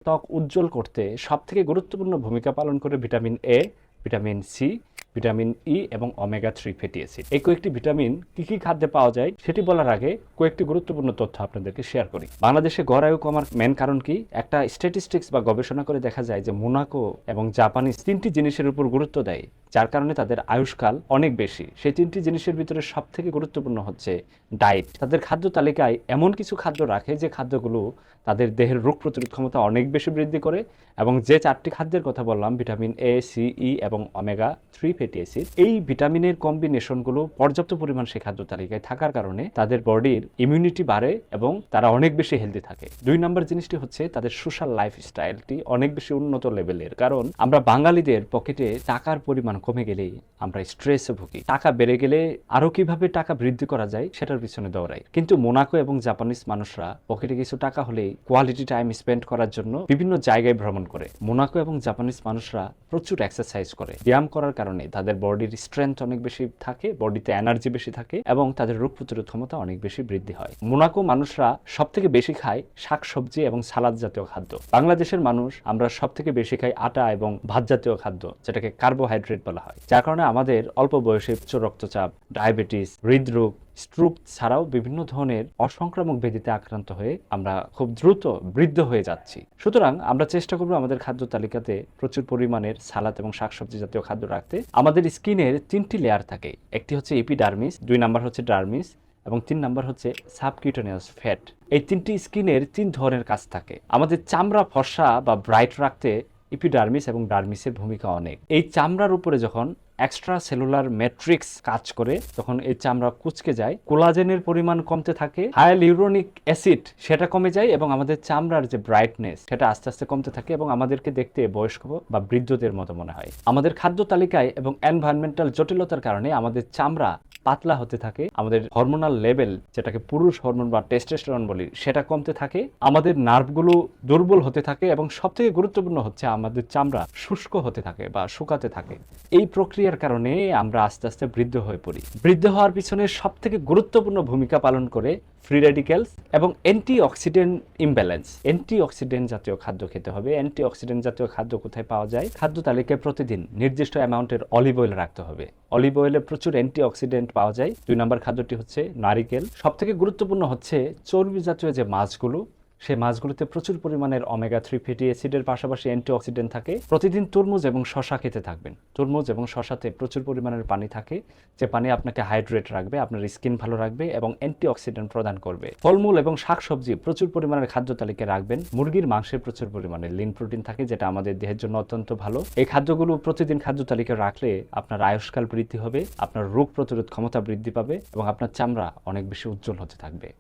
ত্বক উজ্জ্বল করতে সবথেকে গুরুত্বপূর্ণ ভূমিকা পালন করে vitamin A, vitamin C, vitamin E এবং ওমেগা-3 ফ্যাটি অ্যাসিড। এই কয়েকটি ভিটামিন কি কি খাদ্যে পাওয়া যায় সেটি বলার আগে কয়েকটি গুরুত্বপূর্ণ তথ্য আপনাদেরকে শেয়ার করি। বাংলাদেশে গড় আয়ু কমার মেন কারণ কি? একটা স্ট্যাটিস্টিক্স বা গবেষণা করে দেখা যায় যে মোনাকো এবং জাপানিজ তিনটি জিনিসের উপর গুরুত্ব দেয়, যার কারণে তাদের আয়ুষ্কাল অনেক বেশি। সেই তিনটি জিনিসের ভিতরে সবথেকে গুরুত্বপূর্ণ হচ্ছে ডায়েট। তাদের খাদ্য তালিকায় এমন কিছু খাদ্য রাখে যে খাদ্যগুলো তাদের দেহের রোগ প্রতিরোধ ক্ষমতা অনেক বেশি বৃদ্ধি করে, এবং যে চারটি খাদ্যের কথা বললাম ভিটামিন এ, সি, ই এবং ওমেগা-3 ফ্যাটি অ্যাসিড, এই ভিটামিনের কম্বিনেশনগুলো পর্যাপ্ত পরিমাণ সেই খাদ্য তালিকায় থাকার কারণে তাদের বডির ইমিউনিটি বাড়ে এবং তারা অনেক বেশি হেলদি থাকে। 2 নম্বর জিনিসটি হচ্ছে তাদের সোশ্যাল লাইফস্টাইলটি অনেক বেশি উন্নত লেভেলের, কারণ আমরা বাঙালিদের পকেটে টাকার পরিমাণ কমে গেলেই আমরা স্ট্রেসে ভুগি। টাকা বেড়ে গেলে আরো কিভাবে টাকা বৃদ্ধি করা যায় সেটার পিছনে দৌড়াই। কিন্তু মোনাকো এবং জাপানিজ মানুষরা পকেটে কিছু টাকা হলেই কোয়ালিটি টাইম স্পেন্ড করার জন্য বিভিন্ন জায়গায় ভ্রমণ করে। মোনাকো এবং জাপানিজ মানুষরা প্রচুর এক্সারসাইজ করে। ব্যায়াম করার কারণে তাদের বডির স্ট্রেংথ অনেক বেশি থাকে, বডিতে এনার্জি বেশি থাকে এবং তাদের রোগ প্রতিরোধ ক্ষমতা অনেক বেশি বৃদ্ধি হয়। মোনাকো মানুষরা সবথেকে বেশি খায় শাকসবজি এবং সালাদ জাতীয় খাদ্য। বাংলাদেশের মানুষ আমরা সবথেকে বেশি খাই আটা এবং ভাত জাতীয় খাদ্য, যেটাকে কার্বোহাইড্রেট বলা হয়, যার কারণে আমাদের অল্প বয়সে উচ্চ রক্তচাপ, ডায়াবেটিস, হৃদরোগ, স্ট্রোক ছাড়াও বিভিন্ন ধরনের অসংক্রামক ব্যাধিতে আক্রান্ত হয়ে আমরা খুব দ্রুত বৃদ্ধ হয়ে যাচ্ছি। সুতরাং আমরা চেষ্টা করব আমাদের খাদ্য তালিকাতে প্রচুর পরিমাণের সালাদ এবং শাকসবজি জাতীয় খাদ্য রাখতে। আমাদের স্কিনের 3টি লেয়ার থাকে। একটি হচ্ছে এপিডার্মিস, 2 নাম্বার হচ্ছে ডার্মিস এবং 3 নাম্বার হচ্ছে সাবকিউটেনিয়াস ফ্যাট। এই 3টি স্কিনের 3 ধরনের কাজ থাকে। আমাদের চামড়া ফর্সা বা ব্রাইট রাখতে এপিডার্মিস এবং ডার্মিসের ভূমিকা অনেক। এই চামড়ার উপরে যখন এক্সট্রা সেলুলার ম্যাট্রিক্স কাজ করে তখন এই চামড়া কুঁচকে যায়, কোলাজেনের পরিমাণ কমতে থাকে, হায়ালুরোনিক অ্যাসিড সেটা কমে যায় এবং আমাদের চামড়ার যে ব্রাইটনেস সেটা আস্তে আস্তে কমতে থাকে এবং আমাদেরকে দেখতে বয়স্ক বা বৃদ্ধদের মতো মনে হয়। আমাদের খাদ্য তালিকায় এবং এনভায়রনমেন্টাল জটিলতার কারণে আমাদের চামড়া পাতলা হতে থাকে, আমাদের হরমোনাল লেভেল যেটাকে পুরুষ হরমোন বা টেস্টোস্টেরন বলি সেটা কমতে থাকে, আমাদের নার্ভগুলো দুর্বল হতে থাকে এবং সবথেকে গুরুত্বপূর্ণ হচ্ছে আমাদের চামড়া শুষ্ক হতে থাকে বা শুকাতে থাকে। এই প্রক্রিয়ার কারণে আমরা আস্তে আস্তে বৃদ্ধ হয়ে পড়ি। বৃদ্ধ হওয়ার পিছনে সবথেকে গুরুত্বপূর্ণ ভূমিকা পালন করে ফ্রি রেডিক্যালস এবং অ্যান্টিঅক্সিডেন্ট ইমব্যালেন্স। অ্যান্টিঅক্সিডেন্ট জাতীয় খাদ্য খেতে হবে। অ্যান্টিঅক্সিডেন্ট জাতীয় খাদ্য কোথায় পাওয়া যায়? খাদ্য তালিকায় প্রতিদিন নির্দিষ্ট অ্যামাউন্টের অলিভ অয়েল রাখতে হবে। অলিভ অয়েলে প্রচুর অ্যান্টিঅক্সিডেন্ট পাওয়া যায়। 2 নম্বর খাদ্যটি হচ্ছে নারিকেল। সবথেকে গুরুত্বপূর্ণ হচ্ছে চর্বি জাতীয় যে মাছগুলো, সেই মাছগুলোতে প্রচুর পরিমাণের ওমেগা-3 ফ্যাটি অ্যাসিডের পাশাপাশি অ্যান্টিঅক্সিডেন্ট থাকে। প্রতিদিন তরমুজ এবং শশা খেতে থাকবেন। তরমুজ এবং শশাতে প্রচুর পরিমাণের পানি থাকে, যে পানি আপনাকে হাইড্রেট রাখবে, আপনার স্কিন ভালো রাখবে এবং অ্যান্টিঅক্সিডেন্ট প্রদান করবে। ফলমূল এবং শাকসবজি প্রচুর পরিমাণের খাদ্য তালিকায় রাখবেন। মুরগির মাংসে প্রচুর পরিমাণে লিন প্রোটিন থাকে, যেটা আমাদের দেহের জন্য অত্যন্ত ভালো। এই খাদ্যগুলো প্রতিদিন খাদ্য তালিকায় রাখলে আপনার আয়ুষ্কাল বৃদ্ধি হবে, আপনার রোগ প্রতিরোধ ক্ষমতা বৃদ্ধি পাবে এবং আপনার চামড়া অনেক বেশি উজ্জ্বল হতে থাকবে।